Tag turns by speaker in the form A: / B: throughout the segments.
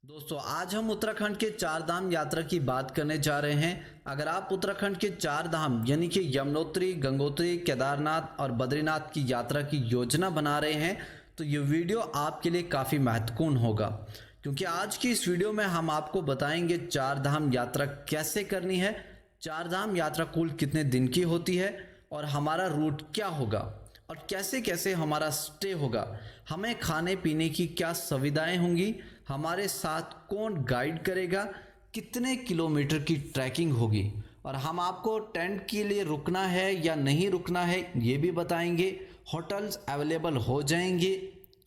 A: दोस्तों आज हम उत्तराखंड के चार धाम यात्रा की बात करने जा रहे हैं। अगर आप उत्तराखंड के चार धाम यानी कि यमुनोत्री, गंगोत्री, केदारनाथ और बद्रीनाथ की यात्रा की योजना बना रहे हैं तो ये वीडियो आपके लिए काफ़ी महत्वपूर्ण होगा, क्योंकि आज की इस वीडियो में हम आपको बताएंगे चार धाम यात्रा कैसे करनी है, चार धाम यात्रा कुल कितने दिन की होती है और हमारा रूट क्या होगा और कैसे कैसे हमारा स्टे होगा, हमें खाने पीने की क्या सुविधाएं होंगी, हमारे साथ कौन गाइड करेगा, कितने किलोमीटर की ट्रैकिंग होगी और हम आपको टेंट के लिए रुकना है या नहीं रुकना है ये भी बताएंगे। होटल्स अवेलेबल हो जाएंगे,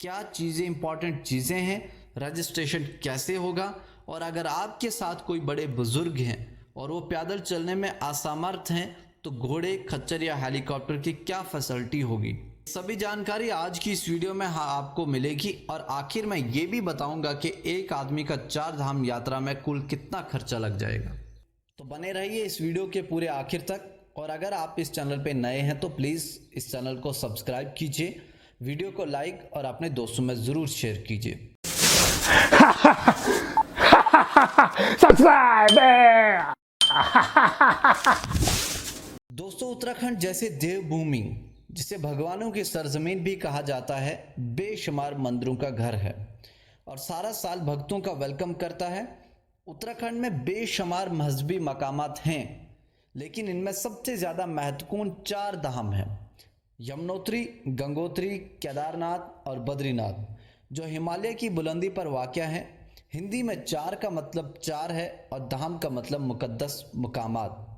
A: क्या चीज़ें इंपॉर्टेंट चीज़ें हैं, रजिस्ट्रेशन कैसे होगा और अगर आपके साथ कोई बड़े बुजुर्ग हैं और वो पैदल चलने में असमर्थ हैं तो घोड़े, खच्चर या हेलीकॉप्टर की क्या फैसिलिटी होगी, सभी जानकारी आज की इस वीडियो में आपको मिलेगी। और आखिर में ये भी बताऊंगा कि एक आदमी का चार धाम यात्रा में कुल कितना खर्चा लग जाएगा। तो बने रहिए इस वीडियो के पूरे आखिर तक। और अगर आप इस चैनल पे नए हैं तो प्लीज़ इस चैनल को सब्सक्राइब कीजिए, वीडियो को लाइक और अपने दोस्तों में ज़रूर शेयर कीजिए। दोस्तों उत्तराखंड जैसे देवभूमि, जिसे भगवानों की सरजमीन भी कहा जाता है, बेशुमार मंदिरों का घर है और सारा साल भक्तों का वेलकम करता है। उत्तराखंड में बेशुमार मजहबी मकामात हैं, लेकिन इनमें सबसे ज़्यादा महत्वपूर्ण चार धाम हैं: यमुनोत्री, गंगोत्री, केदारनाथ और बद्रीनाथ, जो हिमालय की बुलंदी पर वाक़या है। हिंदी में चार का मतलब चार है और धाम का मतलब मुकद्दस मुकामात।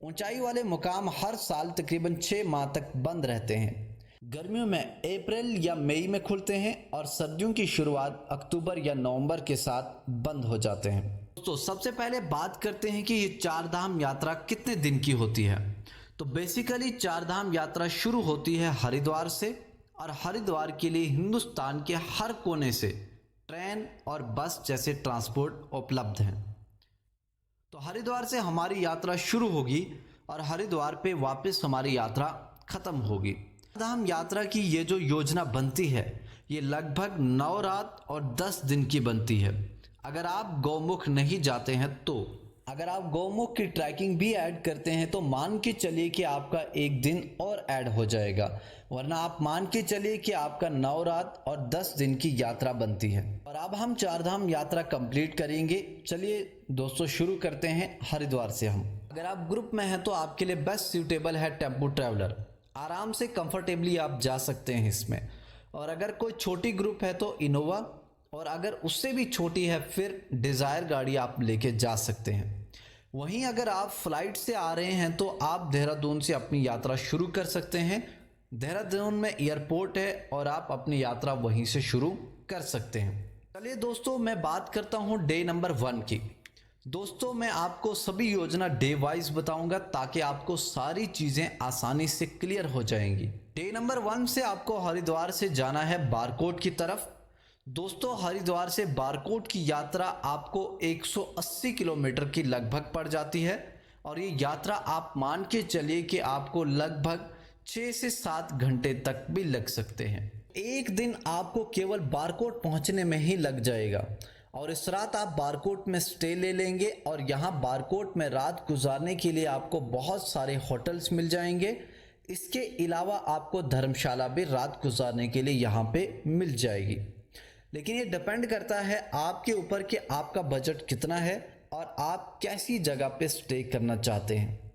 A: ऊंचाई वाले मुकाम हर साल तकरीबन 6 माह तक बंद रहते हैं। गर्मियों में अप्रैल या मई में खुलते हैं और सर्दियों की शुरुआत अक्टूबर या नवंबर के साथ बंद हो जाते हैं। तो सबसे पहले बात करते हैं कि ये चार धाम यात्रा कितने दिन की होती है। तो बेसिकली चार धाम यात्रा शुरू होती है हरिद्वार से और हरिद्वार के लिए हिंदुस्तान के हर कोने से ट्रेन और बस जैसे ट्रांसपोर्ट उपलब्ध हैं। तो हरिद्वार से हमारी यात्रा शुरू होगी और हरिद्वार पे वापस हमारी यात्रा खत्म होगी। धाम यात्रा की ये जो योजना बनती है ये लगभग 9 रात और 10 दिन की बनती है। अगर आप गौमुख नहीं जाते हैं तो अगर आप गौमुख की ट्रैकिंग भी ऐड करते हैं तो मान के चलिए कि आपका एक दिन और ऐड हो जाएगा, वरना आप मान के चलिए कि आपका 9 रात और 10 दिन की यात्रा बनती है। और अब हम चार धाम यात्रा कंप्लीट करेंगे। चलिए दोस्तों शुरू करते हैं हरिद्वार से। हम अगर आप ग्रुप में हैं तो आपके लिए बेस्ट सूटेबल है टेम्पो ट्रैवलर, आराम से कंफर्टेबली आप जा सकते हैं इसमें। और अगर कोई छोटी ग्रुप है तो इनोवा, और अगर उससे भी छोटी है फिर डिज़ायर गाड़ी आप लेके जा सकते हैं। वहीं अगर आप फ्लाइट से आ रहे हैं तो आप देहरादून से अपनी यात्रा शुरू कर सकते हैं। देहरादून में एयरपोर्ट है और आप अपनी यात्रा वहीं से शुरू कर सकते हैं। चलिए दोस्तों मैं बात करता हूं डे नंबर 1 की। दोस्तों मैं आपको सभी योजना डे वाइज बताऊंगा ताकि आपको सारी चीज़ें आसानी से क्लियर हो जाएंगी। डे नंबर 1 से आपको हरिद्वार से जाना है बारकोट की तरफ। दोस्तों हरिद्वार से बारकोट की यात्रा आपको 180 किलोमीटर की लगभग पड़ जाती है और ये यात्रा आप मान के चलिए कि आपको लगभग 6 से 7 घंटे तक भी लग सकते हैं। एक दिन आपको केवल बारकोट पहुंचने में ही लग जाएगा और इस रात आप बारकोट में स्टे ले लेंगे और यहाँ बारकोट में रात गुजारने के लिए आपको बहुत सारे होटल्स मिल जाएंगे। इसके अलावा आपको धर्मशाला भी रात गुजारने के लिए यहाँ पे मिल जाएगी, लेकिन ये डिपेंड करता है आपके ऊपर कि आपका बजट कितना है और आप कैसी जगह पे स्टे करना चाहते हैं।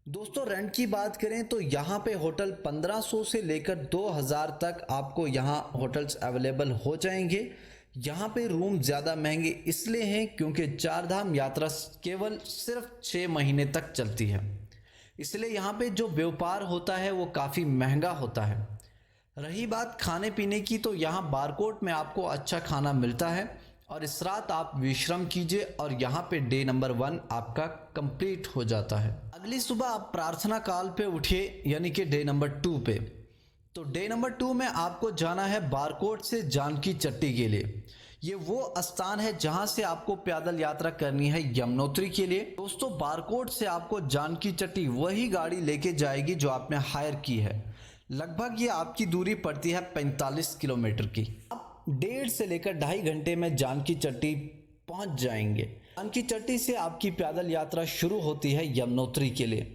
A: दोस्तों रेंट की बात करें तो यहाँ पे होटल 1500 से लेकर 2000 तक आपको यहाँ होटल्स अवेलेबल हो जाएंगे। यहाँ पे रूम ज़्यादा महंगे इसलिए हैं क्योंकि चार धाम यात्रा केवल सिर्फ 6 महीने तक चलती है, इसलिए यहाँ पे जो व्यापार होता है वो काफ़ी महंगा होता है। रही बात खाने पीने की तो यहाँ बारकोट में आपको अच्छा खाना मिलता है और इस रात आप विश्राम कीजिए और यहाँ पे डे नंबर 1 आपका कंप्लीट हो जाता है। अगली सुबह आप प्रार्थना काल पे उठिए यानी कि डे नंबर 2 पे। तो डे नंबर 2 में आपको जाना है बारकोट से जानकी चट्टी के लिए। ये वो स्थान है जहाँ से आपको पैदल यात्रा करनी है यमुनोत्री के लिए। दोस्तों बारकोट से आपको जानकी चट्टी वही गाड़ी लेके जाएगी जो आपने हायर की है। लगभग ये आपकी दूरी पड़ती है 45 किलोमीटर की। अब 1.5 से लेकर 2.5 घंटे में जानकी चट्टी पहुंच जाएंगे। जानकी चट्टी से आपकी पैदल यात्रा शुरू होती है यमुनोत्री के लिए,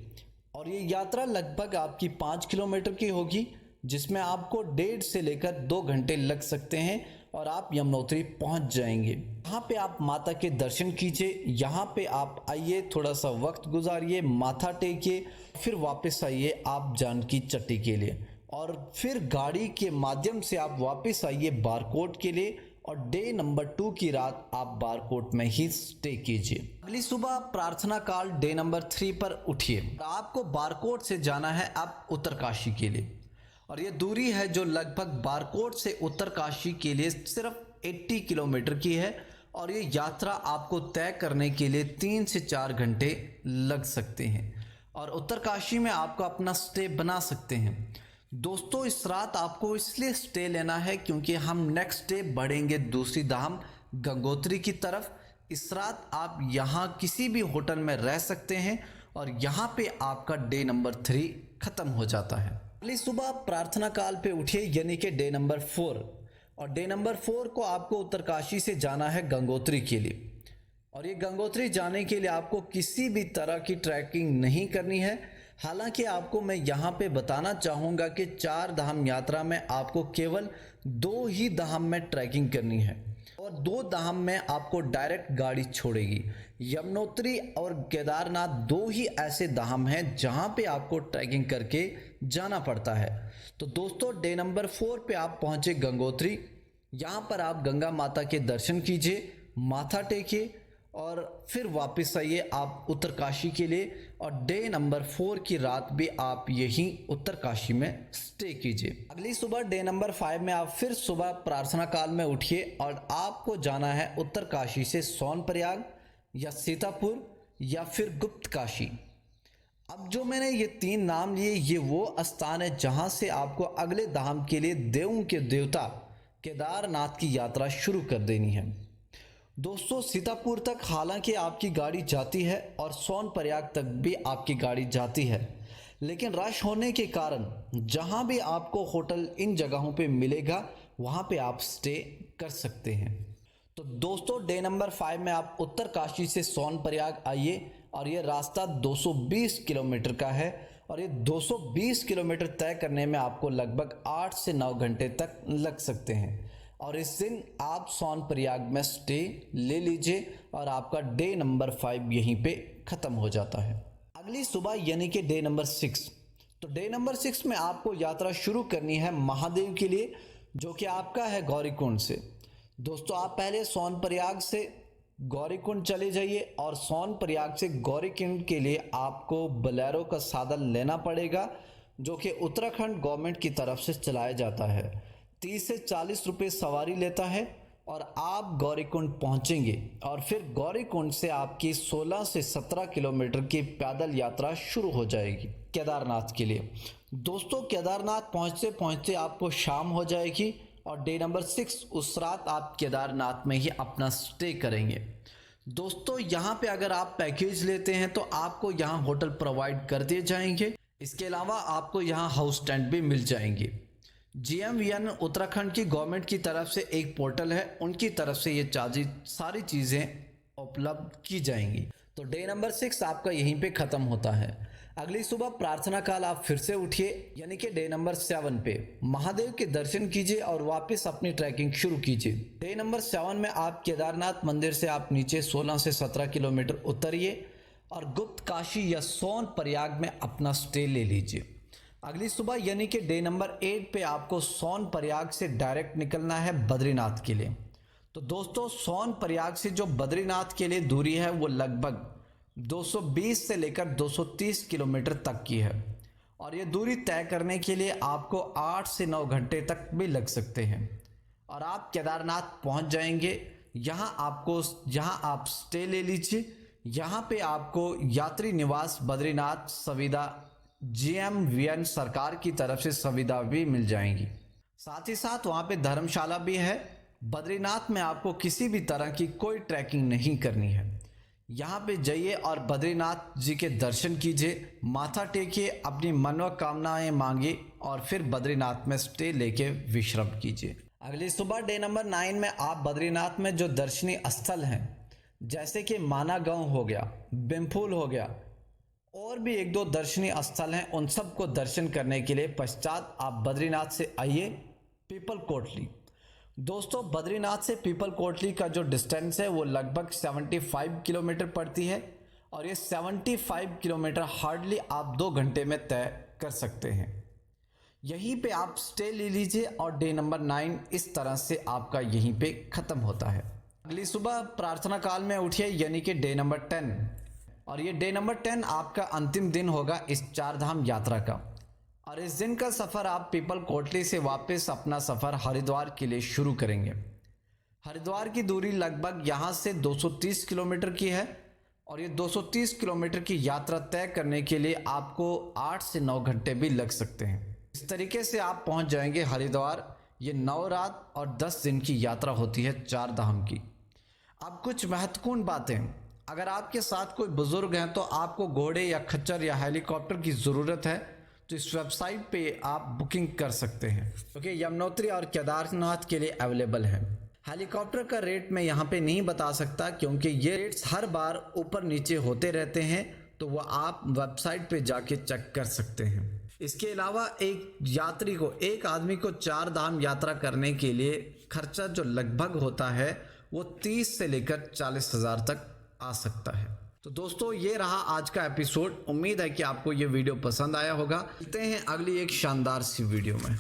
A: और ये यात्रा लगभग आपकी 5 किलोमीटर की होगी, जिसमें आपको 1.5 से लेकर 2 घंटे लग सकते हैं और आप यमुनोत्री पहुंच जाएंगे। यहाँ पे आप माता के दर्शन कीजिए, यहाँ पे आप आइए, थोड़ा सा वक्त गुजारिए, माथा टेकिए, फिर वापस आइए आप जानकी चट्टी के लिए, और फिर गाड़ी के माध्यम से आप वापस आइए बारकोट के लिए, और डे नंबर 2 की रात आप बारकोट में ही स्टे कीजिए। अगली सुबह प्रार्थना काल डे नंबर 3 पर उठिए। आपको बारकोट से जाना है अब उत्तरकाशी के लिए, और ये दूरी है जो लगभग बारकोट से उत्तरकाशी के लिए सिर्फ 80 किलोमीटर की है, और ये यात्रा आपको तय करने के लिए 3 से 4 घंटे लग सकते हैं, और उत्तरकाशी में आपको अपना स्टे बना सकते हैं। दोस्तों, इस रात आपको इसलिए स्टे लेना है क्योंकि हम नेक्स्ट डे बढ़ेंगे दूसरी धाम गंगोत्री की तरफ। इस रात आप यहाँ किसी भी होटल में रह सकते हैं, और यहाँ पे आपका डे नंबर 3 खत्म हो जाता है। अगली सुबह प्रार्थना काल पे उठिए, यानी कि डे नंबर 4, और डे नंबर 4 को आपको उत्तरकाशी से जाना है गंगोत्री के लिए, और ये गंगोत्री जाने के लिए आपको किसी भी तरह की ट्रैकिंग नहीं करनी है। हालांकि आपको मैं यहाँ पे बताना चाहूँगा कि 4 धाम यात्रा में आपको केवल 2 ही धाम में ट्रैकिंग करनी है, और 2 धाम में आपको डायरेक्ट गाड़ी छोड़ेगी। यमुनोत्री और केदारनाथ 2 ही ऐसे धाम हैं जहाँ पे आपको ट्रैकिंग करके जाना पड़ता है। तो दोस्तों, डे नंबर 4 पे आप पहुँचे गंगोत्री। यहाँ पर आप गंगा माता के दर्शन कीजिए, माथा टेकिए, और फिर वापस आइए आप उत्तरकाशी के लिए, और डे नंबर 4 की रात भी आप यहीं उत्तरकाशी में स्टे कीजिए। अगली सुबह डे नंबर 5 में आप फिर सुबह प्रार्थना काल में उठिए, और आपको जाना है उत्तरकाशी से सोनप्रयाग या सीतापुर या फिर गुप्त काशी। अब जो मैंने ये 3 नाम लिए, ये वो स्थान है जहां से आपको अगले धाम के लिए देवों के देवता केदारनाथ की यात्रा शुरू कर देनी है। दोस्तों, सीतापुर तक हालांकि आपकी गाड़ी जाती है, और सोनप्रयाग तक भी आपकी गाड़ी जाती है, लेकिन रश होने के कारण जहां भी आपको होटल इन जगहों पे मिलेगा वहां पे आप स्टे कर सकते हैं। तो दोस्तों, डे नंबर 5 में आप उत्तरकाशी से सोनप्रयाग आइए, और ये रास्ता 220 किलोमीटर का है, और ये 220 किलोमीटर तय करने में आपको लगभग 8 से 9 घंटे तक लग सकते हैं, और इस दिन आप सोनप्रयाग में स्टे ले लीजिए, और आपका डे नंबर 5 यहीं पे ख़त्म हो जाता है। अगली सुबह यानी कि डे नंबर 6, तो डे नंबर 6 में आपको यात्रा शुरू करनी है महादेव के लिए, जो कि आपका है गौरीकुंड से। दोस्तों, आप पहले सोनप्रयाग से गौरीकुंड चले जाइए, और सोनप्रयाग से गौरीकुंड के लिए आपको बोलेरो का साधन लेना पड़ेगा, जो कि उत्तराखंड गवर्नमेंट की तरफ से चलाया जाता है। 30 से 40 रुपये सवारी लेता है, और आप गौरीकुंड पहुंचेंगे, और फिर गौरीकुंड से आपकी 16 से 17 किलोमीटर की पैदल यात्रा शुरू हो जाएगी केदारनाथ के लिए। दोस्तों, केदारनाथ पहुंचते पहुंचते आपको शाम हो जाएगी, और डे नंबर 6 उस रात आप केदारनाथ में ही अपना स्टे करेंगे। दोस्तों, यहाँ पे अगर आप पैकेज लेते हैं तो आपको यहाँ होटल प्रोवाइड कर दिए जाएंगे। इसके अलावा आपको यहाँ हाउस टेंट भी मिल जाएंगे। GMVN उत्तराखंड की गवर्नमेंट की तरफ से एक पोर्टल है, उनकी तरफ से ये सारी चीज़ें उपलब्ध की जाएंगी। तो डे नंबर 6 आपका यहीं पे ख़त्म होता है। अगली सुबह प्रार्थना काल आप फिर से उठिए, यानी कि डे नंबर 7 पे महादेव के दर्शन कीजिए, और वापस अपनी ट्रैकिंग शुरू कीजिए। डे नंबर 7 में आप केदारनाथ मंदिर से आप नीचे 16 से 17 किलोमीटर उतरिए, और गुप्त काशी या सोनप्रयाग में अपना स्टे ले लीजिए। अगली सुबह यानी कि डे नंबर 8 पे आपको सोनप्रयाग से डायरेक्ट निकलना है बद्रीनाथ के लिए। तो दोस्तों, सोनप्रयाग से जो बद्रीनाथ के लिए दूरी है वो लगभग 220 से लेकर 230 किलोमीटर तक की है, और ये दूरी तय करने के लिए आपको 8 से 9 घंटे तक भी लग सकते हैं, और आप केदारनाथ पहुंच जाएंगे। यहाँ आप स्टे ले लीजिए। यहाँ पे आपको यात्री निवास बद्रीनाथ सुविधा GMVN सरकार की तरफ से सुविधा भी मिल जाएंगी। साथ ही साथ वहाँ पे धर्मशाला भी है। बद्रीनाथ में आपको किसी भी तरह की कोई ट्रैकिंग नहीं करनी है। यहाँ पे जाइए और बद्रीनाथ जी के दर्शन कीजिए, माथा टेकिए, अपनी मनोकामनाएं मांगिए, और फिर बद्रीनाथ में स्टे लेके विश्राम कीजिए। अगली सुबह डे नंबर 9 में आप बद्रीनाथ में जो दर्शनीय स्थल हैं जैसे कि माना गांव हो गया, बिम्फुल हो गया और भी एक दो दर्शनीय स्थल हैं, उन सब को दर्शन करने के लिए पश्चात आप बद्रीनाथ से आइए पीपल कोटली। दोस्तों बद्रीनाथ से पीपल कोटली का जो डिस्टेंस है वो लगभग 75 किलोमीटर पड़ती है और ये 75 किलोमीटर हार्डली आप 2 घंटे में तय कर सकते हैं। यहीं पे आप स्टे ले लीजिए और डे नंबर 9 इस तरह से आपका यहीं पे ख़त्म होता है। अगली सुबह प्रार्थना काल में उठिए यानी कि डे नंबर 10 और ये डे नंबर 10 आपका अंतिम दिन होगा इस 4 धाम यात्रा का और इस दिन का सफ़र आप पीपल कोटली से वापस अपना सफ़र हरिद्वार के लिए शुरू करेंगे। हरिद्वार की दूरी लगभग यहाँ से 230 किलोमीटर की है और ये 230 किलोमीटर की यात्रा तय करने के लिए आपको 8 से 9 घंटे भी लग सकते हैं। इस तरीके से आप पहुँच जाएंगे हरिद्वार। ये 9 रात और 10 दिन की यात्रा होती है 4 धाम की। अब कुछ महत्वपूर्ण बातें, अगर आपके साथ कोई बुजुर्ग हैं तो आपको घोड़े या खच्चर या हेलीकॉप्टर की ज़रूरत है तो इस वेबसाइट पे आप बुकिंग कर सकते हैं क्योंकि यमुनोत्री और केदारनाथ के लिए अवेलेबल है। हेलीकॉप्टर का रेट मैं यहाँ पे नहीं बता सकता क्योंकि ये रेट्स हर बार ऊपर नीचे होते रहते हैं, तो वो आप वेबसाइट पे जाके चेक कर सकते हैं। इसके अलावा एक यात्री को, एक आदमी को 4 धाम यात्रा करने के लिए खर्चा जो लगभग होता है वो 30 से लेकर 40 हज़ार तक आ सकता है। तो दोस्तों ये रहा आज का एपिसोड। उम्मीद है कि आपको ये वीडियो पसंद आया होगा। मिलते हैं अगली एक शानदार सी वीडियो में।